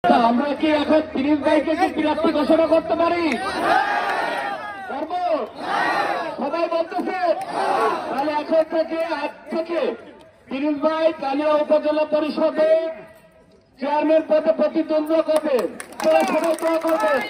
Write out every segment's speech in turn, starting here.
আমরা কি এখন 30 ভাইকে কি প্রার্থী ঘোষণা করতে পারি? পারবো? সবাই বলতেছে তাহলে এখন থেকে আজ থেকে 30 ভাই কালিয়া উপজেলা পরিষদে চেয়ারম্যান পদে প্রতিদ্বন্দ্বিতা করবে। আপনারা সবাই দোয়া করবেন।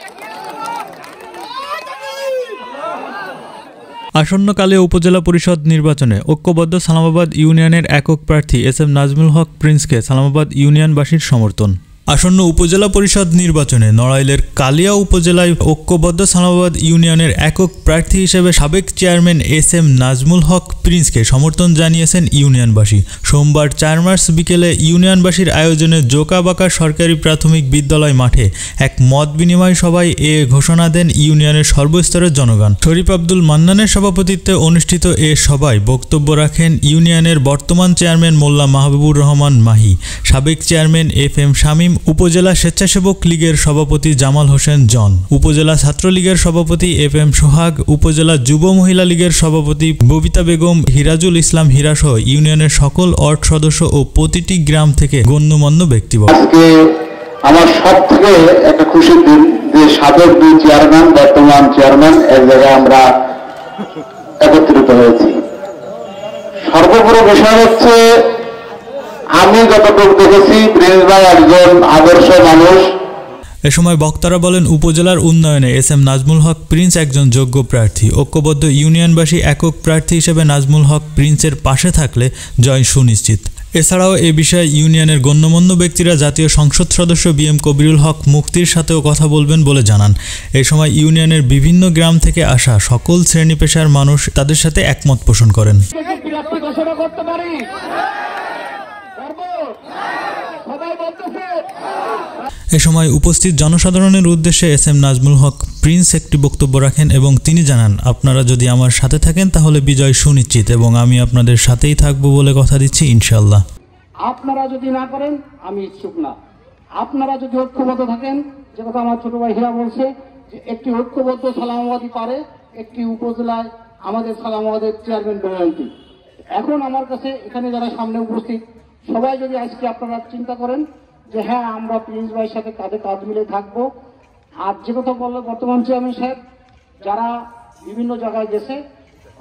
আসন্ন কালিয়া উপজেলা পরিষদ নির্বাচনে ঐক্যবদ্ধ সালামাবাদ ইউনিয়নের একক প্রার্থী এস.এম. নাজমুল হক প্রিন্সকে সালামাবাদ ইউনিয়নবাসীর সমর্থন। আসন্ন উপজেলা পরিষদ নির্বাচনে নড়াইলের কালিয়া উপজেলায় ঐক্যবদ্ধ সালামাবাদ ইউনিয়নের একক প্রার্থী হিসেবে সাবেক চেয়ারম্যান এস.এম. নাজমুল হক প্রিন্সকে সমর্থন জানিয়েছেন ইউনিয়নবাসী। সোমবার 4 মার্চ বিকেলে ইউনিয়নবাসীর আয়োজনে জোকাবাকা সরকারি প্রাথমিক বিদ্যালয় মাঠে এক মত বিনিময় সভায় এ ঘোষণা দেন ইউনিয়নের সর্বস্তরের জনগণ। শরীফ আব্দুল মান্নানের সভাপতিত্বে অনুষ্ঠিত এ সভায় বক্তব্য রাখেন ইউনিয়নের বর্তমান চেয়ারম্যান মোল্লা মাহবুবুর রহমান মাহি, সাবেক চেয়ারম্যান এফ.এম. শামীম, উপজেলা স্বেচ্ছাসেবক লীগের সভাপতি জামাল হোসেন জন, উপজেলা ছাত্রলীগের সভাপতি এফ.এম. সোহাগ, উপজেলা যুব মহিলা লীগের সভাপতি ববিতা বেগম, হিরাজুল ইসলাম হীরাসহ ইউনিয়নের সকল ওয়ার্ড সদস্য ও প্রতিটি গ্রাম থেকে গণ্যমান্য ব্যক্তিবর্গ। আজকে আমার সবথেকে একটা খুশির দিন যে সাবেক দুই চেয়ারম্যান বর্তমান চেয়ারম্যান এক জায়গায় আমরা একত্রিত হয়েছি। সর্বোপরি বিষয় হচ্ছে আমি যতটুকু দেখেছি প্রিন্স ভাই একজন আদর্শ মানুষ। এ সময় বক্তারা বলেন, উপজেলার উন্নয়নে এস.এম. নাজমুল হক প্রিন্স একজন যোগ্য প্রার্থী। ঐক্যবদ্ধ ইউনিয়নবাসী একক প্রার্থী হিসেবে নাজমুল হক প্রিন্সের পাশে থাকলে জয় সুনিশ্চিত। এছাড়াও এ বিষয়ে ইউনিয়নের গণ্যমান্য ব্যক্তিরা জাতীয় সংসদ সদস্য বি.এম. কবিরুল হক মুক্তির সাথেও কথা বলবেন বলে জানান। এ সময় ইউনিয়নের বিভিন্ন গ্রাম থেকে আসা সকল শ্রেণী পেশার মানুষ তাদের সাথে একমত পোষণ করেন। এ সময় উপস্থিত জনসাধারণের উদ্দেশ্যে এস.এম. নাজমুল হক প্রিন্স একটি বক্তব্য রাখেন এবং তিনি জানান, আপনারা যদি আমার সাথে থাকেন তাহলে বিজয় সুনিশ্চিত এবং আমি আপনাদের সাথেই থাকব বলে কথা দিচ্ছি ইনশাআল্লাহ। আপনারা যদি না করেন আমি ইচ্ছুক না। আপনারা যদি ঐক্যবদ্ধ থাকেন, যে কথা আমার ছোট ভাই হীরা বলছে যে একটি ঐক্যবদ্ধ সালামাবাদী পারে একটি উপজেলায় আমাদের সালামাবাদের চেয়ারম্যান বেরোয়ন্তি। এখন আমার কাছে এখানে যারা সামনে উপস্থিত সবাই যদি আজকে আপনারা চিন্তা করেন যে হ্যাঁ আমরা প্রিন্স ভাইয়ের সাথে কাঁধে কাঁধ মিলে থাকবো। আর যে কথা বললো বর্তমান চেয়ারম্যান সাহেব, যারা বিভিন্ন জায়গায় গেছে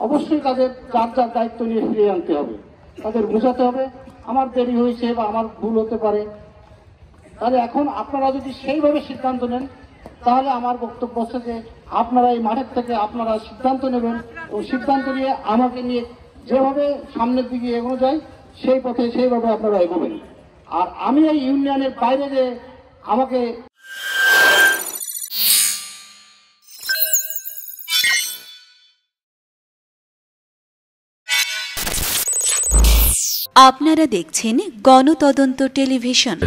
অবশ্যই তাদের যার যার দায়িত্ব নিয়ে ফিরিয়ে আনতে হবে, তাদের বোঝাতে হবে আমার দেরি হয়েছে বা আমার ভুল হতে পারে। তাহলে এখন আপনারা যদি সেইভাবে সিদ্ধান্ত নেন তাহলে আমার বক্তব্য হচ্ছে যে আপনারা এই মাঠের থেকে আপনারা সিদ্ধান্ত নেবেন ও সিদ্ধান্ত নিয়ে আমাকে নিয়ে যেভাবে সামনের দিকে এগোনো যায় সেই পথে সেইভাবে আপনারা এগোবেন। আর আমি এই ইউনিয়নের বাইরে যে আমাকে আপনারা দেখছেন গণতদন্ত টেলিভিশন।